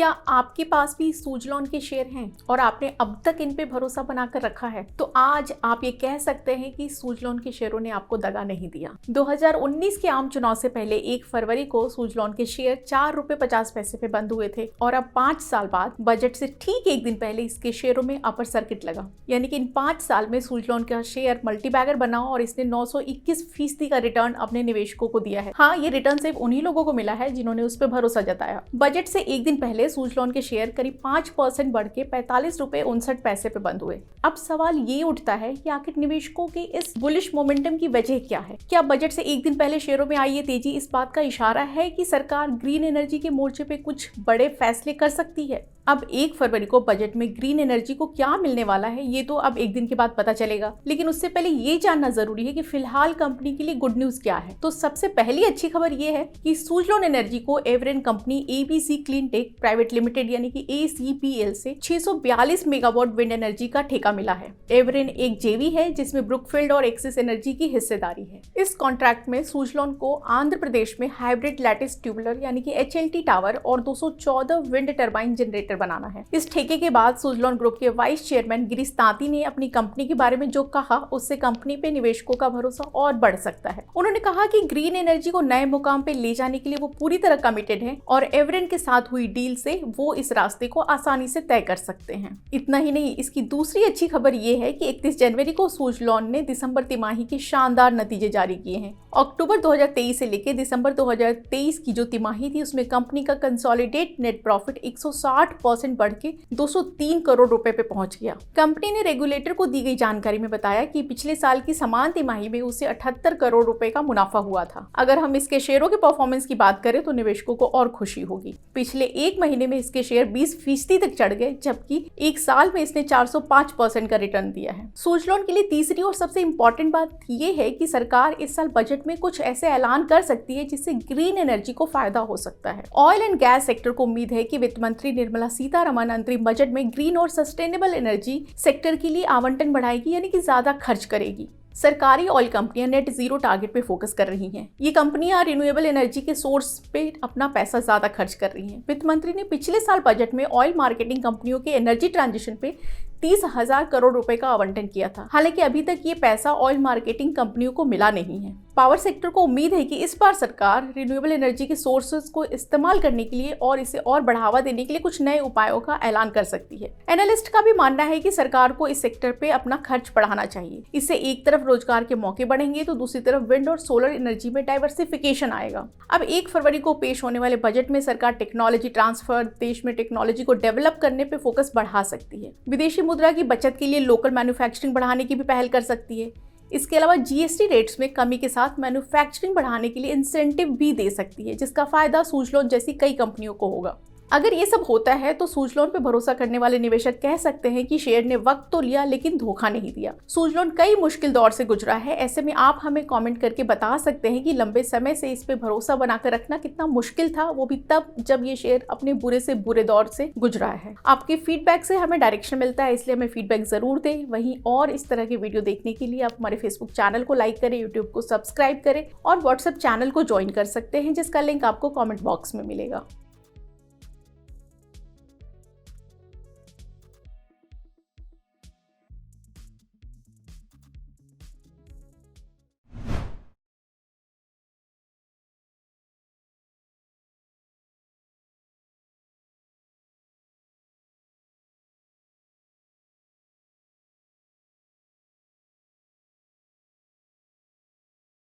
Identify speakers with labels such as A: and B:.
A: क्या आपके पास भी सूजलॉन के शेयर हैं और आपने अब तक इन पे भरोसा बनाकर रखा है? तो आज आप ये कह सकते हैं कि सूजलॉन के शेयरों ने आपको दगा नहीं दिया। 2019 के आम चुनाव से पहले 1 फरवरी को सूजलॉन के शेयर ₹4.50 पे बंद हुए थे और अब 5 साल बाद बजट से ठीक एक दिन पहले इसके शेयरों में अपर सर्किट लगा। यानी कि इन 5 साल में सूजलॉन का शेयर मल्टीबैगर बना और इसने 921% का रिटर्न अपने निवेशकों को दिया है। हाँ, ये रिटर्न सिर्फ उन्हीं लोगों को मिला है जिन्होंने उस पर भरोसा जताया। बजट से एक दिन पहले सूजलॉन के शेयर करीब 5% बढ़ के ₹45.59 पे बंद हुए। अब सवाल ये उठता है कि आखिर निवेशकों के इस बुलिश मोमेंटम की वजह क्या है? क्या बजट से एक दिन पहले शेयरों में आई ये तेजी इस बात का इशारा है कि सरकार ग्रीन एनर्जी के मोर्चे पे कुछ बड़े फैसले कर सकती है? अब 1 फरवरी को बजट में ग्रीन एनर्जी को क्या मिलने वाला है ये तो अब एक दिन के बाद पता चलेगा, लेकिन उससे पहले ये जानना जरूरी है कि फिलहाल कंपनी के लिए गुड न्यूज क्या है। तो सबसे पहली अच्छी खबर ये है कि सूजलॉन एनर्जी को Evren company ABC clean tech private limited यानी कि ACPL से 642 मेगावाट विंड एनर्जी का ठेका मिला है। एवरेन एक जेवी है जिसमें ब्रुकफील्ड और एक्सिस एनर्जी की हिस्सेदारी है। इस कॉन्ट्रैक्ट में सूजलॉन को आंध्र प्रदेश में हाइब्रिड लैटिस ट्यूबुलर यानी कि HLT टावर और 214 विंड टर्बाइन जनरेटर बनाना है। इस ठेके के बाद सूजलॉन ग्रुप के वाइस चेयरमैन गिरीश तांती ने अपनी कंपनी के बारे में जो कहा उससे कंपनी पे निवेशकों का भरोसा और बढ़ सकता है। उन्होंने कहा कि ग्रीन एनर्जी को नए मुकाम पे ले जाने के लिए वो पूरी तरह कमिटेड है और एवरेन के साथ हुई डील से वो इस रास्ते को आसानी से तय कर सकते हैं। इतना ही नहीं, इसकी दूसरी अच्छी खबर ये है कि 31 जनवरी को सूजलॉन ने दिसंबर तिमाही के शानदार नतीजे जारी किए हैं। अक्टूबर 2023 से लेकर दिसंबर 2023 की जो तिमाही थी उसमें कंपनी का कंसोलिडेट नेट प्रॉफिट 160% बढ़ के 203 करोड़ रुपए पे पहुंच गया। कंपनी ने रेगुलेटर को दी गई जानकारी में बताया कि पिछले साल की समान तिमाही में उसे 78 करोड़ रुपए का मुनाफा हुआ था। अगर हम इसके शेयरों के परफॉर्मेंस की बात करें तो निवेशकों को और खुशी होगी। पिछले एक महीने में इसके शेयर 20% तक चढ़ गए, जबकि एक साल में इसने 405% का रिटर्न दिया है। सूजलॉन के लिए तीसरी और सबसे इंपॉर्टेंट बात यह है कि सरकार इस साल बजट में कुछ ऐसे ऐलान कर सकती है जिससे ग्रीन एनर्जी को फायदा हो सकता है। ऑयल एंड गैस सेक्टर को उम्मीद है कि वित्त मंत्री निर्मला सीतारमण अंतरिम बजट में ग्रीन और सस्टेनेबल एनर्जी सेक्टर के लिए आवंटन बढ़ाएगी, यानी कि ज्यादा खर्च करेगी। सरकारी ऑयल कंपनियां नेट जीरो टारगेट पे फोकस कर रही हैं। ये कंपनियां रिन्यूएबल एनर्जी के सोर्स पे अपना पैसा ज्यादा खर्च कर रही हैं। वित्त मंत्री ने पिछले साल बजट में ऑयल मार्केटिंग कंपनियों के एनर्जी ट्रांजिशन पे 30,000 करोड़ रुपए का आवंटन किया था। हालांकि अभी तक ये पैसा ऑयल मार्केटिंग कंपनियों को मिला नहीं है। पावर सेक्टर को उम्मीद है कि इस बार सरकार रिन्यूएबल एनर्जी के सोर्सेज को इस्तेमाल करने के लिए और इसे और बढ़ावा देने के लिए कुछ नए उपायों का ऐलान कर सकती है। एनालिस्ट का भी मानना है कि सरकार को इस सेक्टर पे अपना खर्च बढ़ाना चाहिए। इससे एक तरफ रोजगार के मौके बढ़ेंगे तो दूसरी तरफ विंड और सोलर एनर्जी में डाइवर्सिफिकेशन आएगा। अब 1 फरवरी को पेश होने वाले बजट में सरकार टेक्नोलॉजी ट्रांसफर, देश में टेक्नोलॉजी को डेवलप करने पे फोकस बढ़ा सकती है। विदेशी मुद्रा की बचत के लिए लोकल मैन्युफैक्चरिंग बढ़ाने की भी पहल कर सकती है। इसके अलावा GST रेट्स में कमी के साथ मैन्युफैक्चरिंग बढ़ाने के लिए इंसेंटिव भी दे सकती है, जिसका फायदा सूजलॉन जैसी कई कंपनियों को होगा। अगर ये सब होता है तो सूजलॉन पे भरोसा करने वाले निवेशक कह सकते हैं कि शेयर ने वक्त तो लिया लेकिन धोखा नहीं दिया। सूजलॉन कई मुश्किल दौर से गुजरा है। ऐसे में आप हमें कमेंट करके बता सकते हैं कि लंबे समय से इस पे भरोसा बनाकर रखना कितना मुश्किल था, वो भी तब जब ये शेयर अपने बुरे से बुरे दौर से गुजरा है। आपके फीडबैक से हमें डायरेक्शन मिलता है, इसलिए हमें फीडबैक जरूर दें। वहीं और इस तरह के वीडियो देखने के लिए आप हमारे फेसबुक चैनल को लाइक करें, यूट्यूब को सब्सक्राइब करें और व्हाट्सएप चैनल को ज्वाइन कर सकते हैं, जिसका लिंक आपको कॉमेंट बॉक्स में मिलेगा।